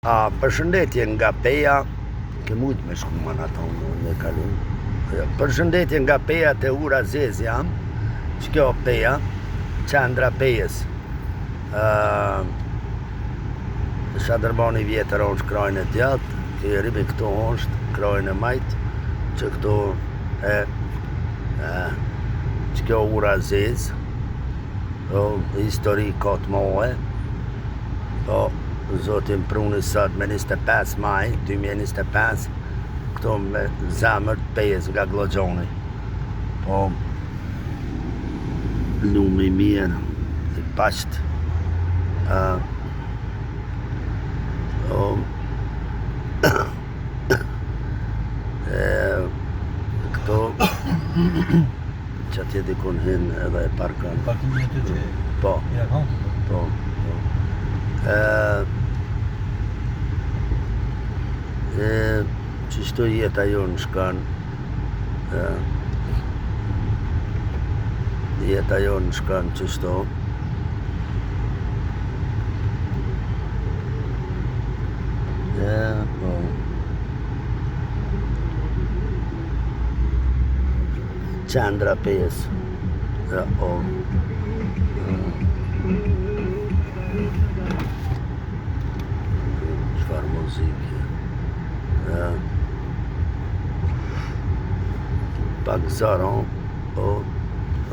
Përshëndetje nga Peja, ke mujt me shku mana tonë në kalun. Përshëndetje nga Peja të Ura Zez jam, që kjo Peja, qendra Pejës. Shadërbani vjetër është krajnë e djatë, që rribi këto është krajnë e majtë, që këto që kjo Ura Zez, histori ka të mohe, Zotin pruni sot me 25 maj 2025 këto me zemër të Pejës nga Gloxhoni. Po lumi mirë i pasht këto që atje dikun hin edhe e parkon. Po, po. Qështu jeta jonë shkan jeta jonë shkan qështu qendra Pejës qëfar muzikë pak zaron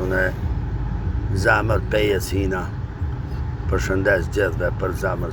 unë zemër Pejës hina përshëndes gjithve për zemër